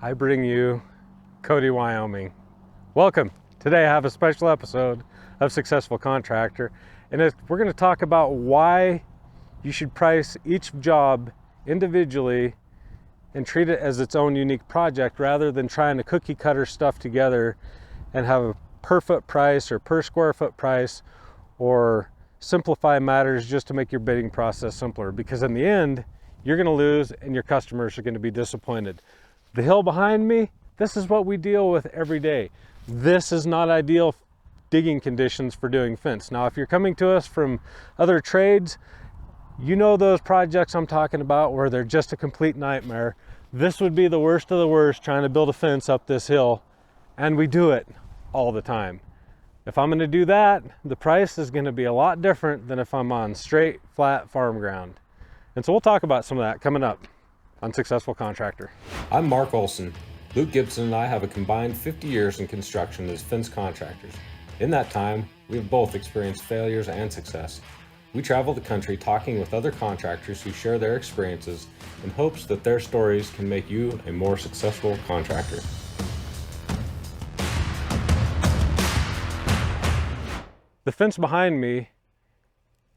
I bring you Cody, Wyoming. Welcome. Today I have a special episode of Successful Contractor, and we're going to talk about why you should price each job individually and treat it as its own unique project rather than trying to cookie cutter stuff together and have a per foot price or per square foot price or simplify matters just to make your bidding process simpler, because in the end you're going to lose and your customers are going to be disappointed. The hill behind me, this is what we deal with every day. This is not ideal digging conditions for doing fence. Now, if you're coming to us from other trades, you know those projects I'm talking about where they're just a complete nightmare. This would be the worst of the worst, trying to build a fence up this hill, and we do it all the time. If I'm going to do that, the price is going to be a lot different than if I'm on straight, flat farm ground. And so we'll talk about some of that coming up on Successful Contractor. I'm Mark Olson. Luke Gibson and I have a combined 50 years in construction as fence contractors. In that time, we have both experienced failures and success. We travel the country talking with other contractors who share their experiences in hopes that their stories can make you a more successful contractor. The fence behind me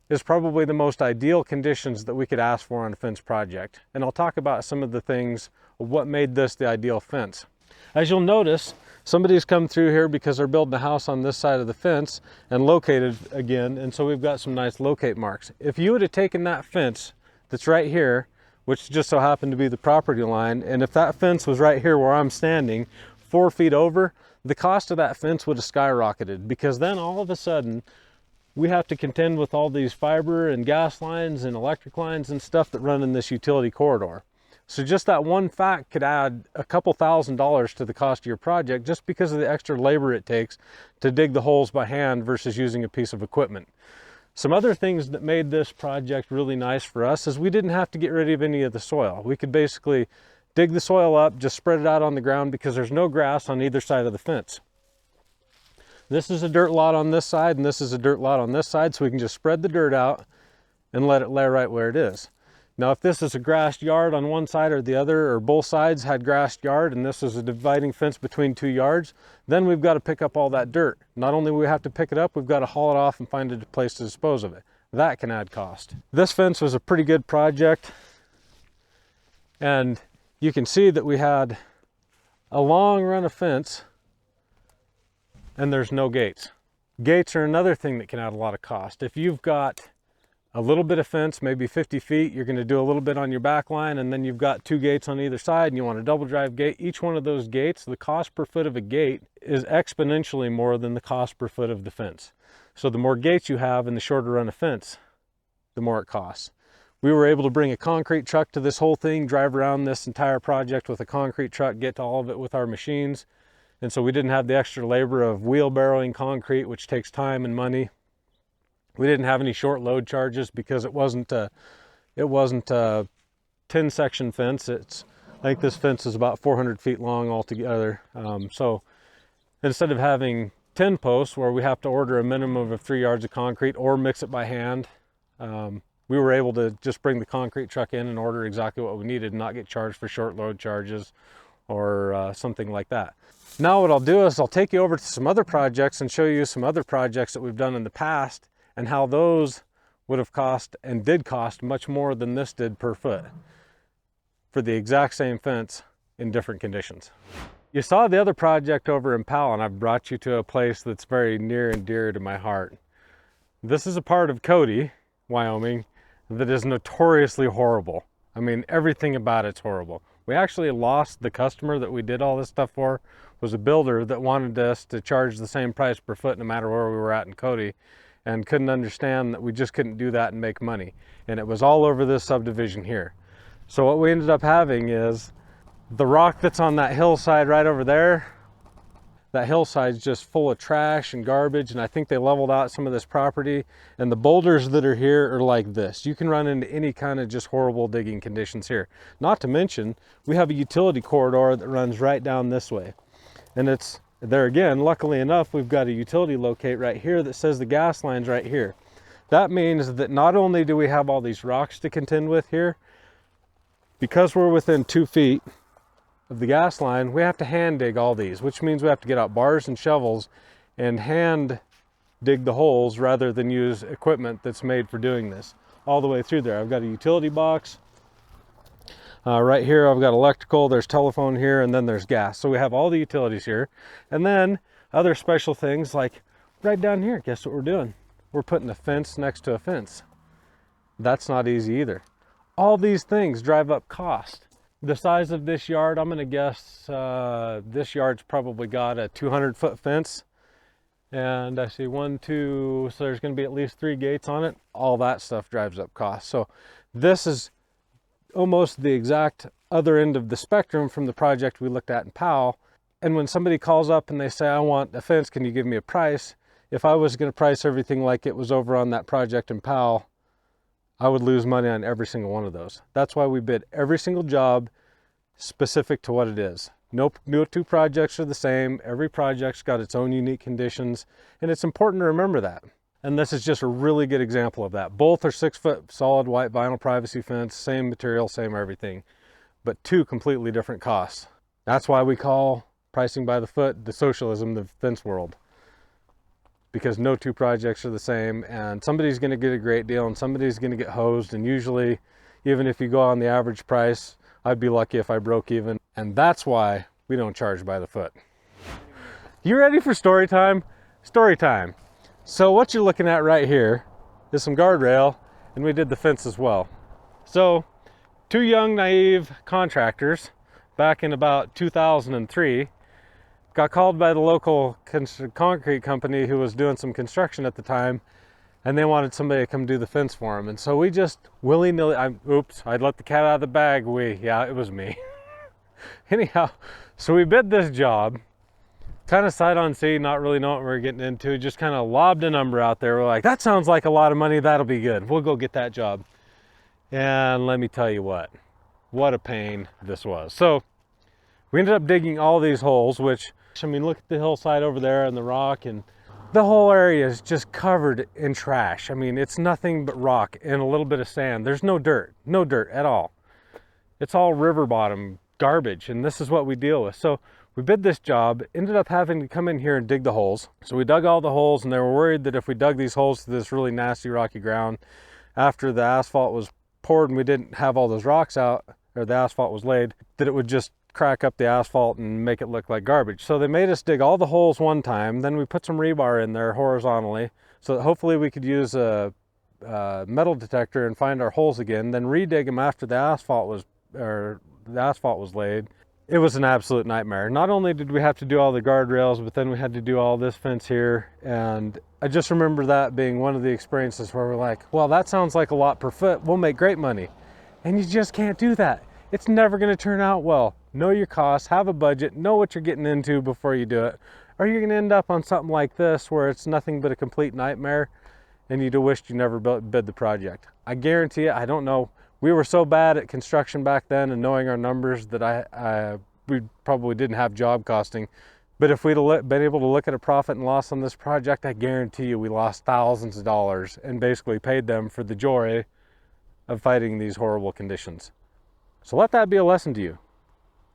is probably the most ideal conditions that we could ask for on a fence project. And I'll talk about some of the things of what made this the ideal fence. As you'll notice, somebody's come through here because they're building a house on this side of the fence and located again. And so we've got some nice locate marks. If you would have taken that fence that's right here, which just so happened to be the property line, and if that fence was right here where I'm standing, 4 feet over, the cost of that fence would have skyrocketed, because then all of a sudden we have to contend with all these fiber and gas lines and electric lines and stuff that run in this utility corridor. So just that one fact could add a couple $1,000s to the cost of your project, just because of the extra labor it takes to dig the holes by hand versus using a piece of equipment. Some other things that made this project really nice for us is we didn't have to get rid of any of the soil. We could basically dig the soil up, just spread it out on the ground, because there's no grass on either side of the fence. This is a dirt lot on this side, and this is a dirt lot on this side, so we can just spread the dirt out and let it lay right where it is. Now, if this is a grassed yard on one side or the other, or both sides had grassed yard, and this is a dividing fence between 2 yards, then we've got to pick up all that dirt. Not only do we have to pick it up, we've got to haul it off and find a place to dispose of it. That can add cost. This fence was a pretty good project, and you can see that we had a long run of fence and there's no gates. Gates are another thing that can add a lot of cost. If you've got a little bit of fence, maybe 50 feet, you're going to do a little bit on your back line, and then you've got 2 gates on either side and you want a double drive gate. Each one of those gates, the cost per foot of a gate is exponentially more than the cost per foot of the fence. So the more gates you have and the shorter run of fence, the more it costs. We were able to bring a concrete truck to this whole thing, drive around this entire project with a concrete truck, get to all of it with our machines. And so we didn't have the extra labor of wheelbarrowing concrete, which takes time and money. We didn't have any short load charges because it wasn't a 10 section fence. I think this fence is about 400 feet long altogether. So instead of having 10 posts where we have to order a minimum of 3 yards of concrete or mix it by hand, we were able to just bring the concrete truck in and order exactly what we needed and not get charged for short load charges or something like that. Now what I'll do is I'll take you over to some other projects and show you some other projects that we've done in the past and how those would have cost and did cost much more than this did per foot for the exact same fence in different conditions. You saw the other project over in Powell, and I've brought you to a place that's very near and dear to my heart. This is a part of Cody, Wyoming, that is notoriously horrible. I mean, everything about it's horrible. We actually lost the customer that we did all this stuff for. Was a builder that wanted us to charge the same price per foot no matter where we were at in Cody, and couldn't understand that we just couldn't do that and make money. And it was all over this subdivision here. So what we ended up having is the rock that's on that hillside right over there. That hillside's just full of trash and garbage, and I think they leveled out some of this property, and the boulders that are here are like this. You can run into any kind of just horrible digging conditions here. Not to mention, we have a utility corridor that runs right down this way. And it's there again, luckily enough, we've got a utility locate right here that says the gas line's right here. That means that not only do we have all these rocks to contend with here, because we're within 2 feet of the gas line, we have to hand dig all these, which means we have to get out bars and shovels and hand dig the holes rather than use equipment that's made for doing this all the way through there. I've got a utility box. Right here I've got electrical, there's telephone here, and then there's gas. So we have all the utilities here. And then other special things like right down here, guess what we're doing? We're putting a fence next to a fence. That's not easy either. All these things drive up cost. The size of this yard, I'm gonna guess this yard's probably got a 200-foot fence. And I see 1, 2, so there's gonna be at least 3 gates on it. All that stuff drives up cost. So this is almost the exact other end of the spectrum from the project we looked at in Powell. And when somebody calls up and they say, I want a fence, can you give me a price? If I was going to price everything like it was over on that project in Powell, I would lose money on every single one of those. That's why we bid every single job specific to what it is. No two projects are the same. Every project's got its own unique conditions, and it's important to remember that. And this is just a really good example of that. Both are 6-foot solid white vinyl privacy fence, same material, same everything, but 2 completely different costs. That's why we call pricing by the foot the socialism of the fence world, because no 2 projects are the same, and somebody's going to get a great deal and somebody's going to get hosed. And usually, even if you go on the average price, I'd be lucky if I broke even. And that's why we don't charge by the foot. You ready for story time? Story time. So what you're looking at right here is some guardrail, and we did the fence as well. So 2 young, naive contractors back in about 2003 got called by the local concrete company who was doing some construction at the time, and they wanted somebody to come do the fence for them. And so we just willy-nilly, I'd let the cat out of the bag. Yeah, it was me. Anyhow, so we bid this job, kind of sight unseen, not really knowing what we were getting into, just kind of lobbed a number out there. We're like, that sounds like a lot of money, that'll be good. We'll go get that job. And let me tell you what a pain this was. So we ended up digging all these holes, which, I mean, look at the hillside over there and the rock, and the whole area is just covered in trash. I mean, it's nothing but rock and a little bit of sand. There's no dirt at all. It's all river bottom garbage, and this is what we deal with. So we bid this job, ended up having to come in here and dig the holes. So we dug all the holes, and they were worried that if we dug these holes to this really nasty rocky ground, after the asphalt was poured and we didn't have all those rocks out, or the asphalt was laid, that it would just crack up the asphalt and make it look like garbage. So they made us dig all the holes one time, then we put some rebar in there horizontally so that hopefully we could use a metal detector and find our holes again, then re-dig them after the asphalt was laid. It was an absolute nightmare. Not only did we have to do all the guardrails, but then we had to do all this fence here. And I just remember that being one of the experiences where we're like, well, that sounds like a lot per foot. We'll make great money. And you just can't do that. It's never going to turn out well. Know your costs, have a budget, know what you're getting into before you do it. Or you're going to end up on something like this where it's nothing but a complete nightmare and you'd have wished you never bid the project. I guarantee you, I don't know. We were so bad at construction back then and knowing our numbers that we probably didn't have job costing. But if we'd been able to look at a profit and loss on this project, I guarantee you we lost thousands of dollars and basically paid them for the joy of fighting these horrible conditions. So let that be a lesson to you.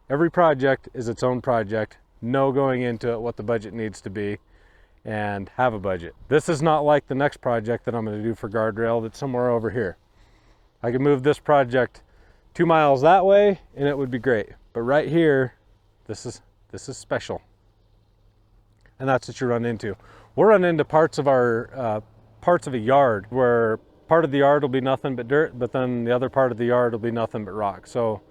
Every project is its own project. Know going into it what the budget needs to be and have a budget. This is not like the next project that I'm going to do for guardrail that's somewhere over here. I could move this project 2 miles that way and it would be great. But right here, this is special. And that's what you run into. We'll run into parts of a yard where part of the yard will be nothing but dirt, but then the other part of the yard will be nothing but rock. So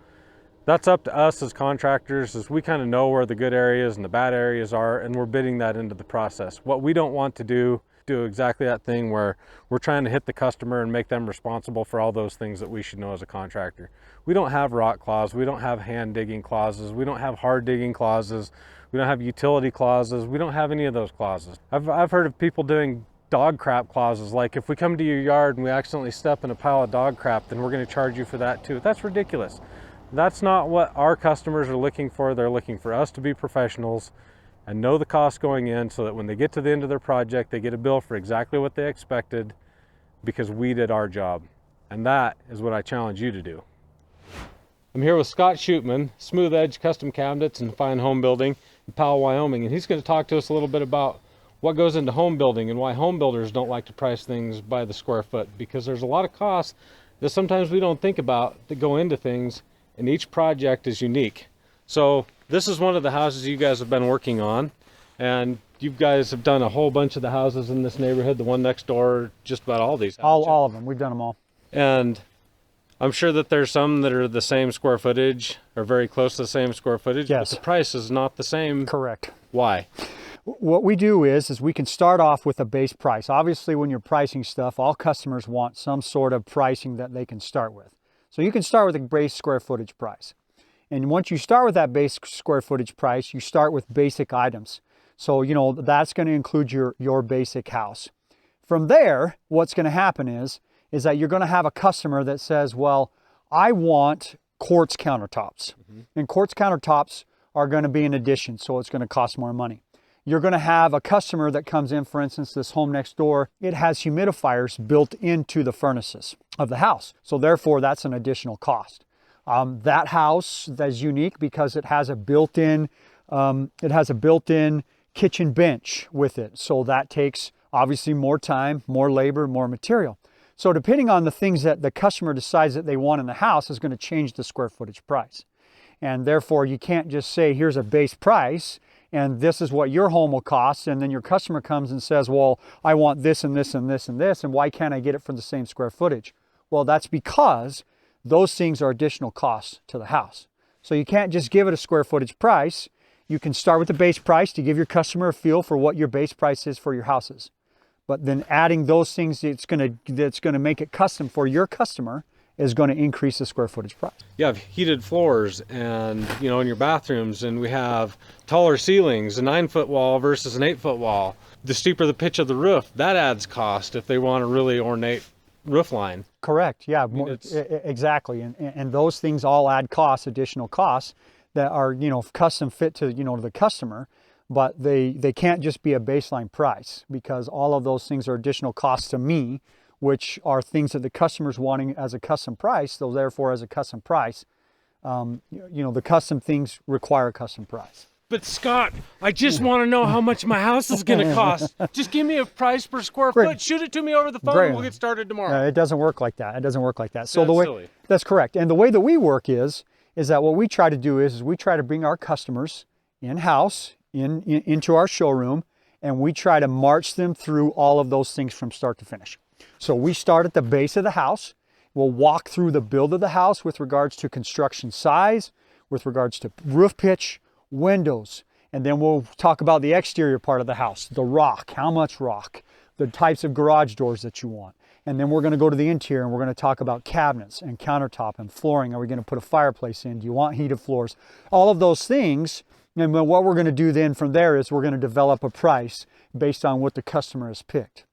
that's up to us as contractors, as we kind of know where the good areas and the bad areas are, and we're bidding that into the process. What we don't want to do exactly that thing where we're trying to hit the customer and make them responsible for all those things that we should know as a contractor. We don't have rock clauses, we don't have hand digging clauses, we don't have hard digging clauses, we don't have utility clauses, we don't have any of those clauses. I've heard of people doing dog crap clauses, like if we come to your yard and we accidentally step in a pile of dog crap, then we're going to charge you for that too. That's ridiculous. That's not what our customers are looking for. They're looking for us to be professionals and know the cost going in so that when they get to the end of their project, they get a bill for exactly what they expected because we did our job. And that is what I challenge you to do. I'm here with Scott Shoopman, Smooth Edge Custom Cabinets and Fine Home Building in Powell, Wyoming, and he's going to talk to us a little bit about what goes into home building and why home builders don't like to price things by the square foot, because there's a lot of costs that sometimes we don't think about that go into things, and each project is unique. So this is one of the houses you guys have been working on, and you guys have done a whole bunch of the houses in this neighborhood, the one next door, just about all these houses. All of them. We've done them all. And I'm sure that there's some that are the same square footage or very close to the same square footage, Yes. but the price is not the same. Correct. Why? What we do is we can start off with a base price. Obviously, when you're pricing stuff, all customers want some sort of pricing that they can start with. So you can start with a base square footage price. And once you start with that base square footage price, you start with basic items. So, you know, that's going to include your basic house. From there, what's going to happen is that you're going to have a customer that says, well, I want quartz countertops. And quartz countertops are going to be an addition, so it's going to cost more money. You're going to have a customer that comes in, for instance, this home next door, it has humidifiers built into the furnaces of the house. So therefore, that's an additional cost. That house that's unique because it has a built-in kitchen bench with it. So that takes obviously more time, more labor, more material. So depending on the things that the customer decides that they want in the house is going to change the square footage price. And therefore you can't just say, here's a base price and this is what your home will cost. And then your customer comes and says, well, I want this and this and this and this. And why can't I get it for the same square footage? Well, that's because those things are additional costs to the house. So you can't just give it a square footage price. You can start with the base price to give your customer a feel for what your base price is for your houses. But then adding those things that's going to make it custom for your customer is going to increase the square footage price. You have heated floors and, you know, in your bathrooms, and we have taller ceilings, a 9-foot wall versus an 8-foot wall. The steeper the pitch of the roof, that adds cost if they want a really ornate roof line. Correct. Yeah, exactly. And those things all add costs, additional costs that are, you know, custom fit to, you know, to the customer. But they can't just be a baseline price, because all of those things are additional costs to me, which are things that the customer's wanting as a custom price. So therefore, as a custom price, you know, the custom things require a custom price. But Scott, I just want to know how much my house is going to cost. Just give me a price per square foot. Shoot it to me over the phone and we'll get started tomorrow. It doesn't work like that. It doesn't work like that. So That's the way silly. That's correct. And the way that we work is that what we try to do is we try to bring our customers in-house, into our showroom, and we try to march them through all of those things from start to finish. So we start at the base of the house. We'll walk through the build of the house with regards to construction size, with regards to roof pitch, windows, and then we'll talk about the exterior part of the house, the rock, how much rock, the types of garage doors that you want. And then we're going to go to the interior and we're going to talk about cabinets and countertop and flooring. Are we going to put a fireplace in? Do you want heated floors? All of those things. And what we're going to do then from there is we're going to develop a price based on what the customer has picked.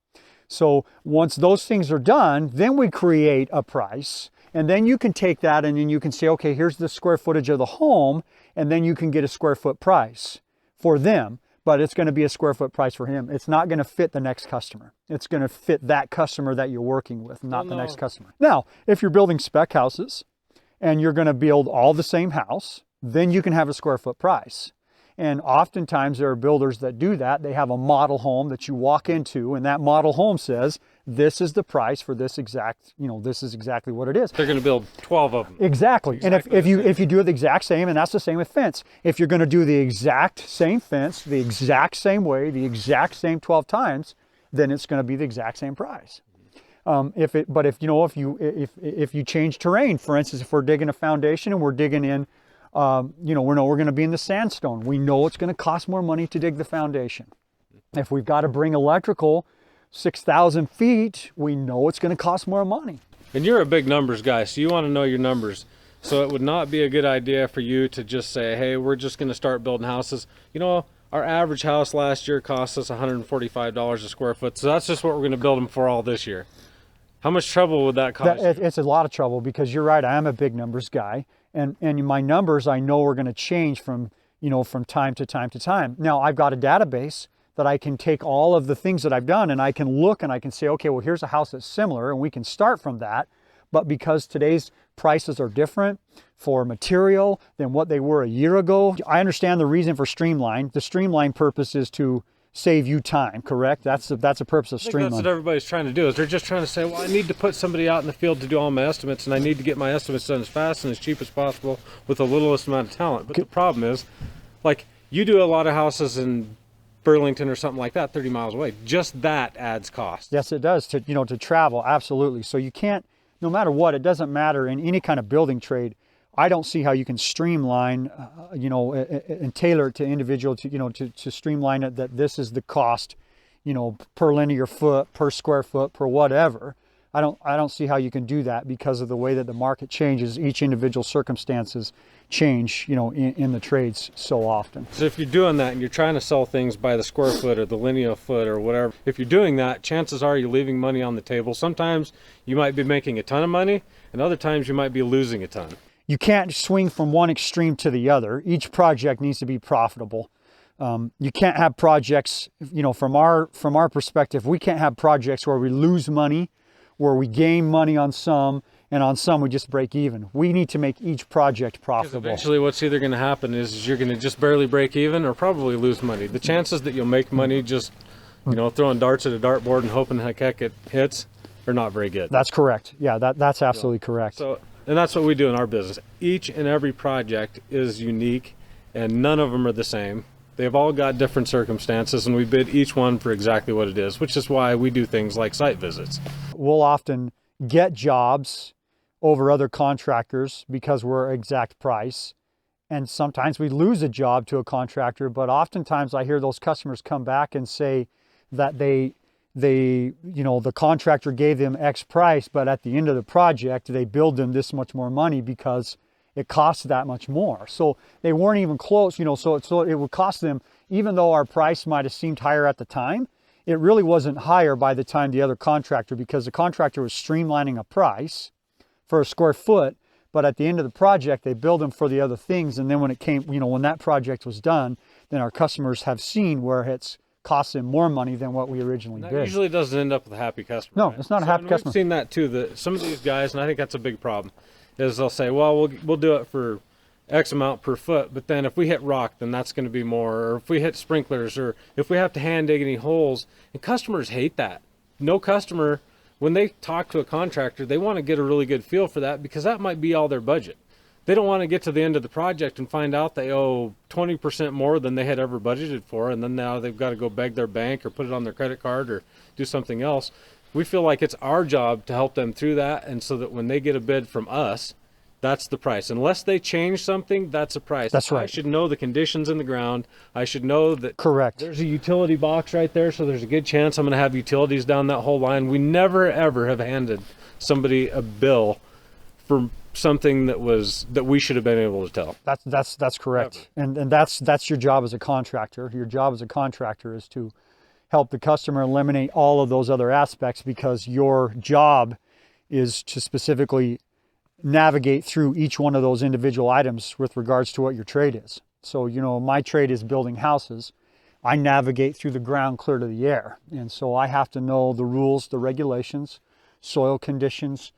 So once those things are done, then we create a price. And then you can take that and then you can say, okay, here's the square footage of the home. And then you can get a square foot price for them. But it's going to be a square foot price for him. It's not going to fit the next customer. It's going to fit that customer that you're working with, not the next customer. Now, if you're building spec houses and you're going to build all the same house, then you can have a square foot price. And oftentimes there are builders that do that. They have a model home that you walk into, and that model home says, this is the price for this exact, you know, this is exactly what it is. They're going to build 12 of them. Exactly. And if you do it the exact same, and that's the same with fence. If you're going to do the exact same fence, the exact same way, the exact same 12 times, then it's going to be the exact same price. If you change terrain, for instance, if we're digging a foundation and we're digging in, you know, we're going to be in the sandstone. We know it's going to cost more money to dig the foundation. If we've got to bring electrical 6,000 feet, we know it's going to cost more money. And you're a big numbers guy, so you want to know your numbers. So it would not be a good idea for you to just say, hey, we're just going to start building houses. You know, our average house last year cost us $145 a square foot. So that's just what we're going to build them for all this year. How much trouble would that cause you? It's a lot of trouble, because you're right, I am a big numbers guy. And my numbers, I know, are going to change from time to time to time. Now, I've got a database that I can take all of the things that I've done and I can look and I can say, okay, well, here's a house that's similar and we can start from that. but because today's prices are different for material than what they were a year ago, I understand the reason for streamline. The streamline purpose is to save you time, correct? That's the purpose of I think streamline. that's what everybody's trying to do, is they're just trying to say, well, I need to put somebody out in the field to do all my estimates, and I need to get my estimates done as fast and as cheap as possible with the littlest amount of talent. But the problem is, like, you do a lot of houses in Burlington or something like that, 30 miles away. Just that adds cost. Yes, it does, to, you know, to travel, absolutely. So you can't, no matter what, it doesn't matter in any kind of building trade. I don't see how you can streamline, you know, and tailor it to individual, to, you know, to streamline it, that this is the cost, you know, per linear foot, per square foot, per whatever. I don't see how you can do that, because of the way that the market changes. Each individual circumstances change, you know, in the trades so often. So if you're doing that and you're trying to sell things by the square foot or the linear foot or whatever, if you're doing that, chances are you're leaving money on the table. Sometimes you might be making a ton of money, and other times you might be losing a ton. You can't swing from one extreme to the other. Each project needs to be profitable. You can't have projects, you know, from our perspective, we can't have projects where we lose money, where we gain money on some, and on some we just break even. We need to make each project profitable. Eventually what's either going to happen is you're going to just barely break even or probably lose money. The chances that you'll make money just, you know, throwing darts at a dartboard and hoping heck it hits are not very good. That's correct. Yeah, that's absolutely correct. So, and that's what we do in our business. Each and every project is unique, and none of them are the same. They've all got different circumstances, and we bid each one for exactly what it is, which is why we do things like site visits. We'll often get jobs over other contractors because we're exact price, and sometimes we lose a job to a contractor, but oftentimes I hear those customers come back and say that they you know, the contractor gave them X price, but at the end of the project they billed them this much more money because it costs that much more. So they weren't even close, you know, so it would cost them, even though our price might have seemed higher at the time, it really wasn't higher by the time the other contractor, because the contractor was streamlining a price for a square foot, but at the end of the project they billed them for the other things. And then when it came, you know, when that project was done, then our customers have seen where it's cost them more money than what we originally That bid. usually doesn't end up with a happy customer. No, right? it's not a happy customer. We've seen that too, that some of these guys, and I think that's a big problem, is they'll say, well, we'll do it for X amount per foot, but then if we hit rock, then that's going to be more, or if we hit sprinklers, or if we have to hand dig any holes. And customers hate that. No customer, when they talk to a contractor, they want to get a really good feel for that, because that might be all their budget. They don't want to get to the end of the project and find out they owe 20% more than they had ever budgeted for, and then now they've got to go beg their bank or put it on their credit card or do something else. We feel like it's our job to help them through that, and so that when they get a bid from us, that's the price. Unless they change something, that's a price. That's right. I should know the conditions in the ground. I should know that Correct. there's a utility box right there, so there's a good chance I'm going to have utilities down that whole line. We never ever have handed somebody a bill for something that we should have been able to tell. That's correct. And that's your job as a contractor. Your job as a contractor is to help the customer eliminate all of those other aspects, because your job is to specifically navigate through each one of those individual items with regards to what your trade is. So, you know, my trade is building houses. I navigate through the ground clear to the air. And so I have to know the rules, the regulations, soil conditions,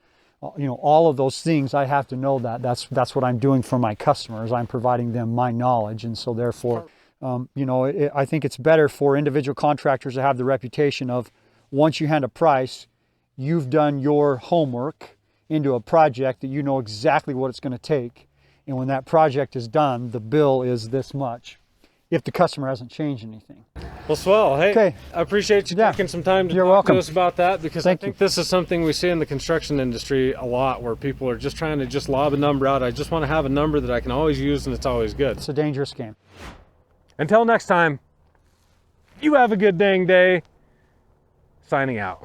you know, all of those things. I have to know that. That's what I'm doing for my customers. I'm providing them my knowledge. And so therefore, you know, I think it's better for individual contractors to have the reputation of, once you hand a price, you've done your homework into a project that you know exactly what it's going to take. And when that project is done, the bill is this much, if the customer hasn't changed anything. Well, swell. Hey, Okay. I appreciate you taking some time to You're talk welcome. to us about that, because Thank I think this is something we see in the construction industry a lot, where people are just trying to just lob a number out. I just want to have a number that I can always use, and it's always good. It's a dangerous game. Until next time, you have a good dang day. Signing out.